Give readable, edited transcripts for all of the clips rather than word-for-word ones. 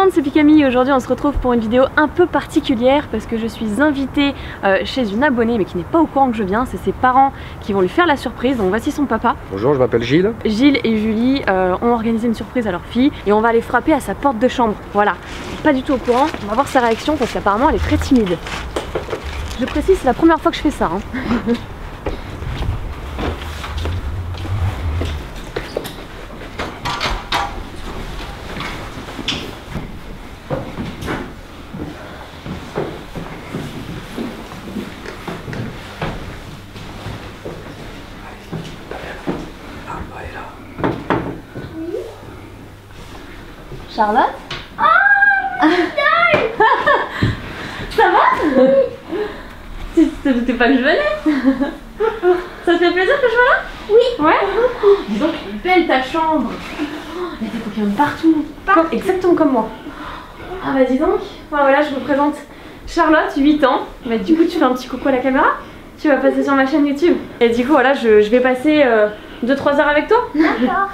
monde, c'est Pikami et aujourd'hui on se retrouve pour une vidéo un peu particulière parce que je suis invitée chez une abonnée mais qui n'est pas au courant que je viens. C'est ses parents qui vont lui faire la surprise, donc voici son papa. Bonjour, je m'appelle Gilles. Gilles et Julie ont organisé une surprise à leur fille et on va aller frapper à sa porte de chambre. Voilà, pas du tout au courant, on va voir sa réaction parce qu'apparemment elle est très timide. Je précise, c'est la première fois que je fais ça. Charlotte? Ah, ça va? Tu te doutais pas que je venais? Ça te fait plaisir que je sois là? Oui. Ouais? Dis donc, elle est belle ta chambre. Il y a des Pokémon partout. Exactement comme moi. Ah bah dis donc. Voilà, je vous présente Charlotte, 8 ans. Bah, du coup, tu fais un petit coucou à la caméra? Tu vas passer sur ma chaîne YouTube. Et du coup, voilà, je vais passer 2-3 heures avec toi. D'accord.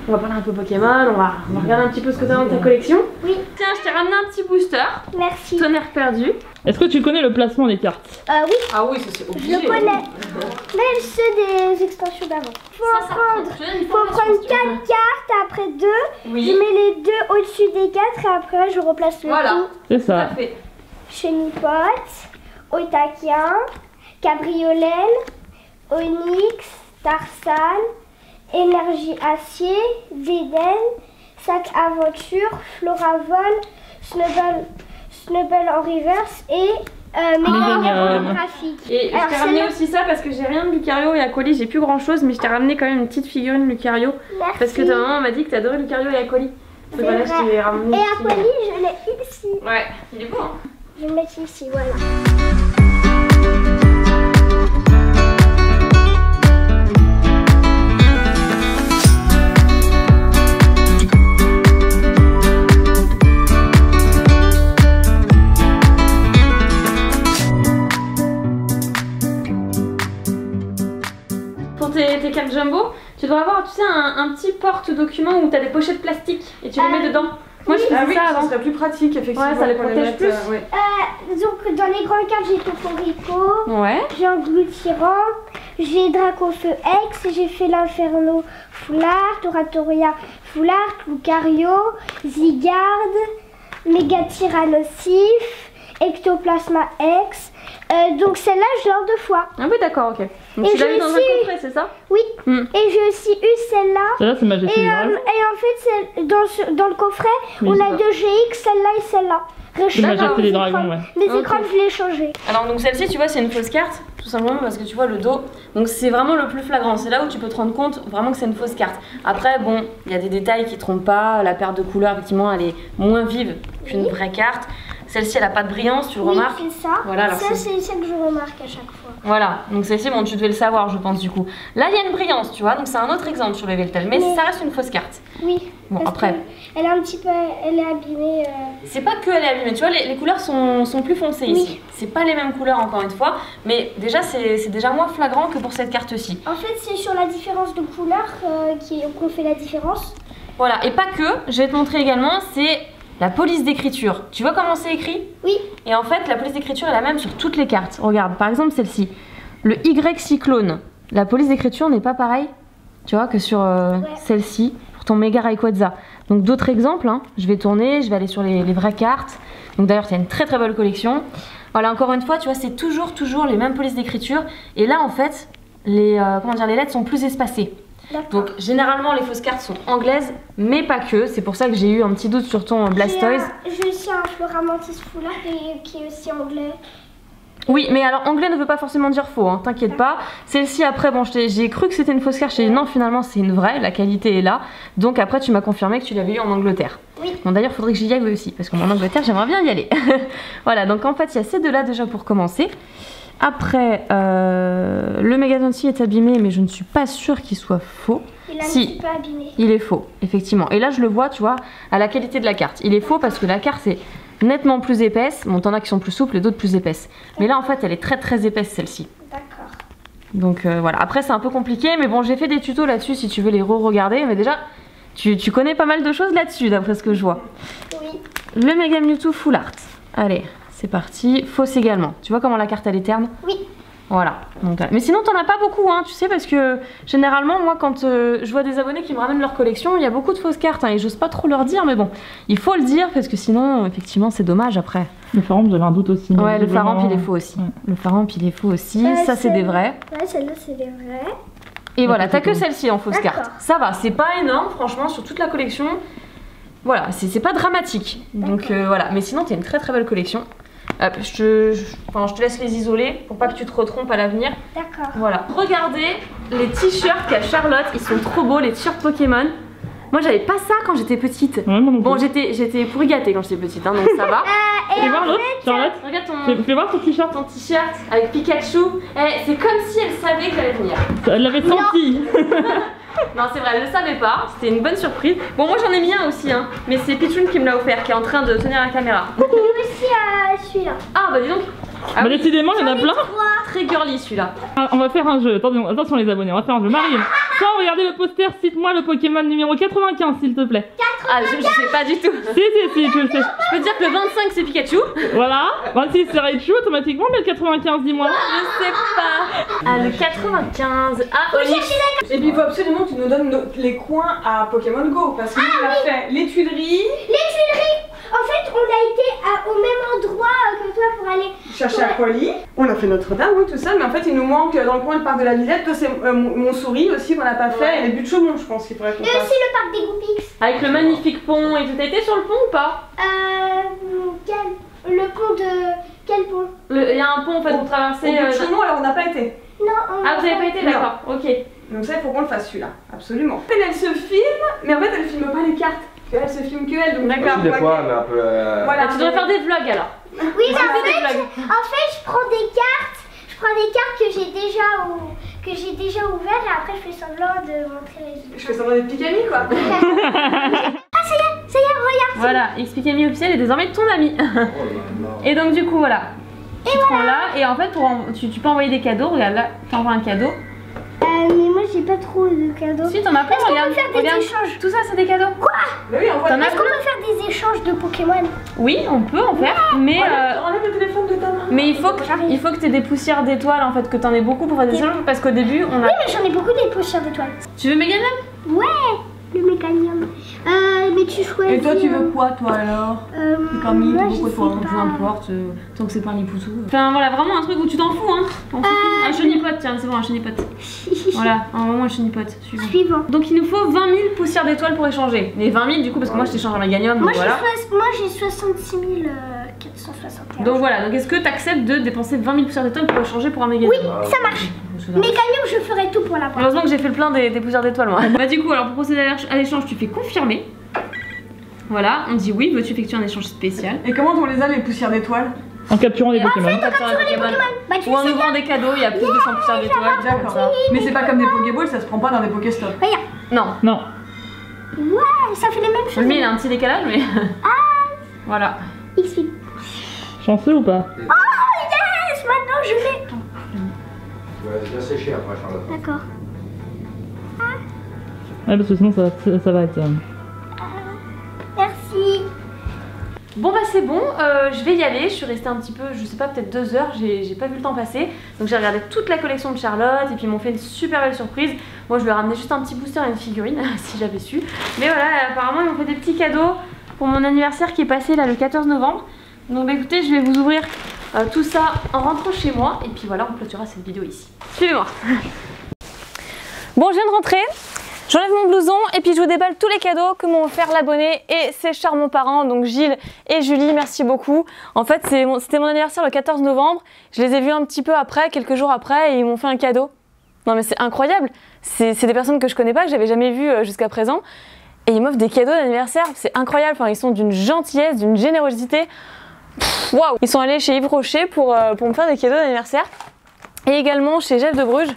On va parler un peu Pokémon, on va regarder un petit peu ce que tu as dans ta collection. Oui. Tiens, je t'ai ramené un petit booster. Merci. Tonnerre perdu. Est-ce que tu connais le placement des cartes? Oui. Ah oui, ça c'est obligé. Je le connais. Même ceux des extensions d'avant. Faut prendre 4 cartes, après 2. Oui. Je mets les 2 au-dessus des 4 et après je replace le tout. C'est ça. Parfait. Chenipot, Oitaquien, Cabriolène, Onyx, Tarsal, Énergie Acier, Zeden, Sac Aventure, Floravol, Snubble en reverse et graphique. Et je t'ai ramené aussi ça parce que j'ai rien de Lucario et Aquoli, j'ai plus grand chose, mais je t'ai ramené quand même une petite figurine Lucario. Merci. Parce que ta maman m'a dit que t'adorais Lucario et Aquoli. Donc voilà, je t'ai ramené. Et Aquoli, je l'ai ici. Ouais, il est beau hein. Je vais le mettre ici, voilà. Tes cartes jumbo, tu dois avoir, tu sais, un petit porte-document où tu as des pochettes plastiques et tu les mets dedans. Moi je faisais ça avant. Ça serait plus pratique effectivement. Ouais, ça les pour protège plus. ouais. Donc dans les grandes cartes, j'ai Toporico, Ouais. j'ai Engloutirant, j'ai Dracofeu X, j'ai fait l'Inferno Foulard, Oratoria Foulard, Lucario, Zygarde, Mégatyrannosif, Ectoplasma X. Donc celle-là, je l'ai en 2 fois. Ah oui, d'accord, ok. Donc Et tu l'as eu j'ai dans un aussi- coffret, c'est ça? Oui. Mm. Et j'ai aussi eu celle-là. Celle-là, c'est Majesté Et du Rêve. en fait, dans le coffret, Oui, on c'est a ça. 2 GX, celle-là et celle-là. C'est Majesté des Dragons, ouais. Les Ok. écrans, je les ai changés. Alors donc celle-ci, tu vois, c'est une fausse carte, tout simplement parce que tu vois le dos. Donc c'est vraiment le plus flagrant, c'est là où tu peux te rendre compte vraiment que c'est une fausse carte. Après, bon, il y a des détails qui trompent pas, la perte de couleurs, effectivement, elle est moins vive qu'une vraie carte. Celle-ci, elle a pas de brillance, tu le remarques? Oui, c'est ça. Voilà, alors Ça, c'est ça que je remarque à chaque fois. Voilà, donc celle-ci, bon, tu devais le savoir, je pense, du coup. Là, il y a une brillance, tu vois, donc c'est un autre exemple sur le Veltal, mais ça reste une fausse carte. Oui. Bon, parce après. que elle est un petit peu, elle est abîmée. C'est pas que elle est abîmée, tu vois, les couleurs sont plus foncées ici. C'est pas les mêmes couleurs, encore une fois, mais déjà, c'est déjà moins flagrant que pour cette carte-ci. En fait, c'est sur la différence de couleur qu'on fait la différence. Voilà, et pas que, je vais te montrer également, c'est la police d'écriture. Tu vois comment c'est écrit? Oui. Et en fait, la police d'écriture est la même sur toutes les cartes. Regarde, par exemple celle-ci. Le Y Cyclone. La police d'écriture n'est pas pareille, tu vois, que sur celle-ci, pour ton Mega Rayquaza. Donc d'autres exemples, hein. Je vais tourner, je vais aller sur les vraies cartes. Donc d'ailleurs, c'est une très très belle collection. Voilà, encore une fois, tu vois, c'est toujours les mêmes polices d'écriture. Et là, en fait, les lettres sont plus espacées. Donc généralement les fausses cartes sont anglaises, mais pas que. C'est pour ça que j'ai eu un petit doute sur ton Blastoise. J'ai aussi un Floramantis Foulard qui est aussi anglais. Oui, mais alors anglais ne veut pas forcément dire faux, hein, t'inquiète pas. Celle-ci après, bon, j'ai cru que c'était une fausse carte, j'ai dit non, finalement c'est une vraie, la qualité est là. Donc après tu m'as confirmé que tu l'avais eu en Angleterre. Oui. Bon d'ailleurs faudrait que j'y aille aussi, parce qu'en Angleterre j'aimerais bien y aller. Voilà, donc en fait il y a ces deux-là déjà pour commencer. Après, le Megatonsi est abîmé, mais je ne suis pas sûre qu'il soit faux. Il est un Si. petit peu abîmé. Il est faux, effectivement. Et là je le vois, tu vois, à la qualité de la carte. Il est faux parce que la carte est nettement plus épaisse. Bon, t'en as qui sont plus souples et d'autres plus épaisses. Mais là en fait elle est très très épaisse celle-ci. D'accord. Donc voilà, après c'est un peu compliqué, mais bon j'ai fait des tutos là-dessus si tu veux les re-regarder. Mais déjà, tu connais pas mal de choses là-dessus d'après ce que je vois. Oui. le Mega Mewtwo Full Art. Allez, c'est parti. Fausse également. Tu vois comment la carte elle est terne? Oui. Voilà. Donc, mais sinon t'en as pas beaucoup, hein, tu sais, parce que généralement moi quand je vois des abonnés qui me ramènent leur collection, il y a beaucoup de fausses cartes, hein, et j'ose pas trop leur dire, mais bon, il faut le dire parce que sinon effectivement c'est dommage après. Le Faramp, j'avais un doute aussi. Ouais, le Faramp il est faux aussi. Le Faramp il est faux aussi. Ça c'est des vrais. Ouais, celle-là c'est des vrais. Et voilà, t'as que celle-ci en fausse D'accord. carte. Ça va, c'est pas énorme franchement sur toute la collection. Voilà, c'est pas dramatique. Donc voilà, mais sinon t'as une très très belle collection. Hop, je te laisse les isoler pour pas que tu te retrompes à l'avenir. D'accord. Voilà. Regardez les t-shirts qu'a Charlotte, ils sont trop beaux, les t-shirts Pokémon. Moi j'avais pas ça quand j'étais petite. Ouais, bon, j'étais pourri gâtée quand j'étais petite, hein, donc ça va. Fais voir l'autre, Charlotte. Regarde ton... Fais voir ton t-shirt. Ton t-shirt avec Pikachu. C'est comme si elle savait que j'allais venir. Elle l'avait senti. Non, c'est vrai, elle ne le savait pas, c'était une bonne surprise. Bon, moi j'en ai mis un aussi, hein, mais c'est Pichoun qui me l'a offert, qui est en train de tenir la caméra. Lui aussi celui-là. Ah, bah dis donc. Ah, Bah décidément, il y en a plein. Très girly celui-là. Ah, on va faire un jeu, attention les abonnés, on va faire un jeu. Marine, sans regarder le poster, cite-moi le Pokémon numéro 95 s'il te plaît. Ah, je sais pas du tout. Si, tu le sais. Je peux te dire que le 25 c'est Pikachu. Voilà, 26 c'est Raichu automatiquement, mais le 95 dis-moi. Je sais pas. Ah, le 95. Ah, Onix. Et puis il faut absolument que tu nous donnes les coins à Pokémon Go parce que nous on a fait les Tuileries. Les Tuileries. En fait, on a été au même endroit que toi pour aller Chercher à Poly. On a fait Notre-Dame, oui, tout ça, mais en fait il nous manque dans le coin le parc de la Villette, c'est Montsouris aussi qu'on n'a pas fait, et les buts de Chaumont, je pense qu'il faudrait qu'on Et fasse. aussi le parc des Goupix. Avec le magnifique pont et tout. T'as été sur le pont ou pas? Le pont de... Quel pont? Il y a un pont en fait pour traverser. Au but de Chaumont, alors on n'a pas été. Non, Ah, vous avez pas été, d'accord, ok. Donc ça, il faut qu'on le fasse celui-là, absolument. Elle se filme, mais en fait elle filme pas les cartes. Elle se filme que elle, donc D'accord. Des fois, mais un peu. Voilà, Tu devrais faire des vlogs alors. Oui, mais Des vlogs. en fait, je prends des cartes que j'ai déjà ouvertes et après je fais semblant de montrer les autres. Je fais semblant d'être Picami, quoi. Ah, ça y est, regarde. Voilà, Xpikami officiel est désormais ton ami. Et donc du coup voilà. Tu prends là et en fait tu peux envoyer des cadeaux. Regarde là, t'envoies un cadeau. Mais moi j'ai pas trop de cadeaux. Si t'en as plein, Est-ce qu'on regarde. peut faire des Regarde. échanges? Tout ça c'est des cadeaux. Quoi? Bah oui, on voit. T'en as Est-ce qu'on peut faire des échanges de Pokémon? Oui, on peut en faire, mais Enlève le téléphone de ta main. mais il faut que t'aies des poussières d'étoiles en fait, que t'en aies beaucoup pour faire des échanges parce qu'au début on a. Oui, mais j'en ai beaucoup des poussières d'étoiles. Tu veux Meganium? Ouais, le mécanium. Mais tu choisis. Et toi, tu veux quoi, toi alors? Camille, moi, tu je veux quoi, sais toi? pas. Peu importe, tant que c'est pas un Lipoutou. Enfin voilà, vraiment un truc où tu t'en fous, hein. Un chenipote, tiens, c'est bon, un chenipote. Voilà, un chenipote, suivant. Suivant. Donc il nous faut 20 000 poussières d'étoiles pour échanger. Mais 20 000 du coup, parce que moi je t'échange un Meganium, donc Moi voilà. j'ai 66 461. Donc voilà, donc est-ce que tu acceptes de dépenser 20 000 poussières d'étoiles pour échanger pour un Meganium? Oui, ça marche. Mécanium, je ferai tout pour l'avoir. Heureusement que j'ai fait le plein des poussières d'étoiles moi. Bah du coup, alors pour procéder à l'échange, tu fais confirmer. Voilà, on dit oui, veux-tu effectuer un échange spécial? Et comment on les a, les poussières d'étoiles? En capturant des Pokémon. On capture les Pokémon. Bah, tu Ou en sais ouvrant des cadeaux, il y a plus de 100 poussières d'étoiles. D'accord. Mais c'est pas comme des Pokéballs, ça se prend pas dans des Pokéstops. Regarde. Non. Non. Ouais, ça fait les mêmes choses. Mais il a un petit décalage, mais. Voilà. XP. Chanceux ou pas? Oh yes, maintenant je l'ai. Ouais, bien séché après, Charlotte. D'accord. Ouais, parce que sinon ça va être. Merci. Bon bah c'est bon, je vais y aller, je suis restée un petit peu, je sais pas, peut-être 2 heures, j'ai pas vu le temps passer. Donc j'ai regardé toute la collection de Charlotte et puis ils m'ont fait une super belle surprise. Moi je lui ai ramené juste un petit booster et une figurine, si j'avais su. Mais voilà, apparemment ils m'ont fait des petits cadeaux pour mon anniversaire qui est passé là le 14 novembre. Donc bah écoutez, je vais vous ouvrir tout ça en rentrant chez moi et puis voilà, on clôturera cette vidéo ici. Suivez-moi. Bon, je viens de rentrer. J'enlève mon blouson et puis je vous déballe tous les cadeaux que m'ont offert l'abonné et ses charmants parents, donc Gilles et Julie, merci beaucoup. En fait, c'était mon anniversaire le 14 novembre, je les ai vus un petit peu après, quelques jours après, et ils m'ont fait un cadeau. Non mais c'est incroyable, c'est des personnes que je connais pas, que j'avais jamais vues jusqu'à présent, et ils m'offrent des cadeaux d'anniversaire, c'est incroyable, enfin, ils sont d'une gentillesse, d'une générosité. Waouh! Ils sont allés chez Yves Rocher pour me faire des cadeaux d'anniversaire, et également chez Jeff de Bruges,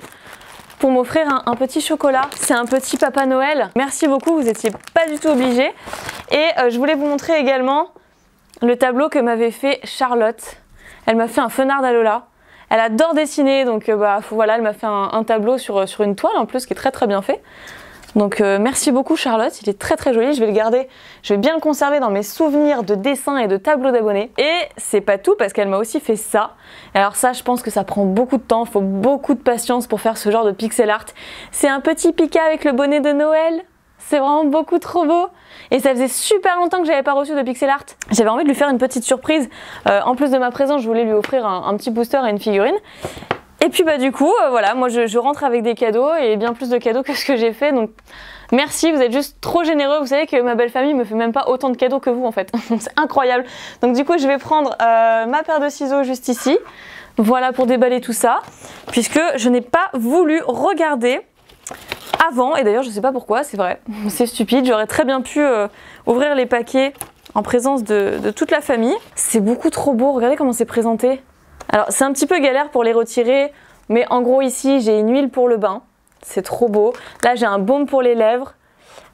pour m'offrir un petit chocolat. C'est un petit Papa Noël. Merci beaucoup, vous n'étiez pas du tout obligés. Et je voulais vous montrer également le tableau que m'avait fait Charlotte. Elle m'a fait un fenard d'Alola. Elle adore dessiner, donc voilà, elle m'a fait un tableau sur une toile en plus qui est très très bien fait. Donc merci beaucoup Charlotte, il est très très joli, je vais le garder, je vais bien le conserver dans mes souvenirs de dessins et de tableaux d'abonnés. Et c'est pas tout parce qu'elle m'a aussi fait ça. Alors ça je pense que ça prend beaucoup de temps, il faut beaucoup de patience pour faire ce genre de pixel art. C'est un petit Pika avec le bonnet de Noël, c'est vraiment beaucoup trop beau. Et ça faisait super longtemps que j'avais pas reçu de pixel art. J'avais envie de lui faire une petite surprise. En plus de ma présence, je voulais lui offrir un petit booster et une figurine. Et puis bah du coup, voilà, moi je rentre avec des cadeaux et bien plus de cadeaux que ce que j'ai fait. Donc merci, vous êtes juste trop généreux. Vous savez que ma belle famille me fait même pas autant de cadeaux que vous en fait. C'est incroyable. Donc du coup, je vais prendre ma paire de ciseaux juste ici. Voilà pour déballer tout ça. Puisque je n'ai pas voulu regarder avant. Et d'ailleurs, je sais pas pourquoi, c'est vrai. C'est stupide. J'aurais très bien pu ouvrir les paquets en présence de toute la famille. C'est beaucoup trop beau. Regardez comment c'est présenté. Alors c'est un petit peu galère pour les retirer, mais en gros ici j'ai une huile pour le bain, c'est trop beau. Là j'ai un baume pour les lèvres,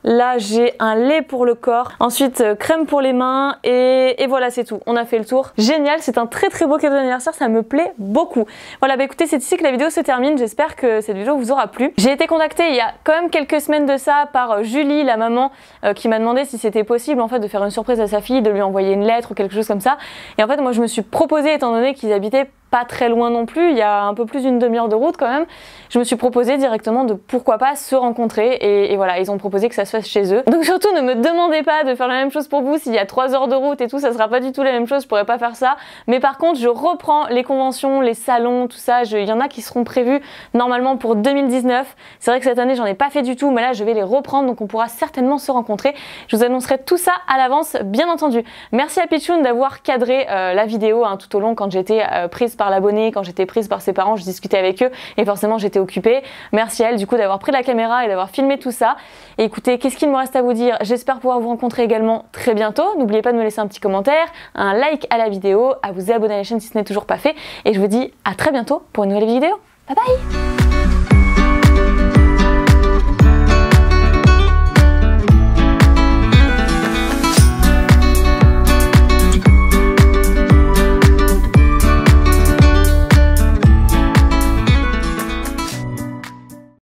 là j'ai un lait pour le corps, ensuite crème pour les mains et voilà c'est tout, on a fait le tour. Génial, c'est un très très beau cadeau d'anniversaire, ça me plaît beaucoup. Voilà bah écoutez, c'est ici que la vidéo se termine, j'espère que cette vidéo vous aura plu. J'ai été contactée il y a quand même quelques semaines de ça par Julie, la maman, qui m'a demandé si c'était possible en fait de faire une surprise à sa fille, de lui envoyer une lettre ou quelque chose comme ça. Et en fait moi je me suis proposée, étant donné qu'ils habitaient pas très loin non plus, il y a un peu plus d'une demi-heure de route quand même, je me suis proposé directement de pourquoi pas se rencontrer et voilà, ils ont proposé que ça se fasse chez eux. Donc surtout ne me demandez pas de faire la même chose pour vous, s'il y a 3 heures de route et tout, ça sera pas du tout la même chose, je pourrais pas faire ça. Mais par contre je reprends les conventions, les salons, tout ça, il y en a qui seront prévus normalement pour 2019. C'est vrai que cette année j'en ai pas fait du tout, mais là je vais les reprendre, donc on pourra certainement se rencontrer. Je vous annoncerai tout ça à l'avance, bien entendu. Merci à Pichoun d'avoir cadré la vidéo tout au long quand j'étais prise par l'abonné, quand j'étais prise par ses parents, je discutais avec eux et forcément j'étais occupée. Merci à elle du coup d'avoir pris la caméra et d'avoir filmé tout ça. Et écoutez, qu'est-ce qu'il me reste à vous dire? J'espère pouvoir vous rencontrer également très bientôt. N'oubliez pas de me laisser un petit commentaire, un like à la vidéo, à vous abonner à la chaîne si ce n'est toujours pas fait. Et je vous dis à très bientôt pour une nouvelle vidéo. Bye bye!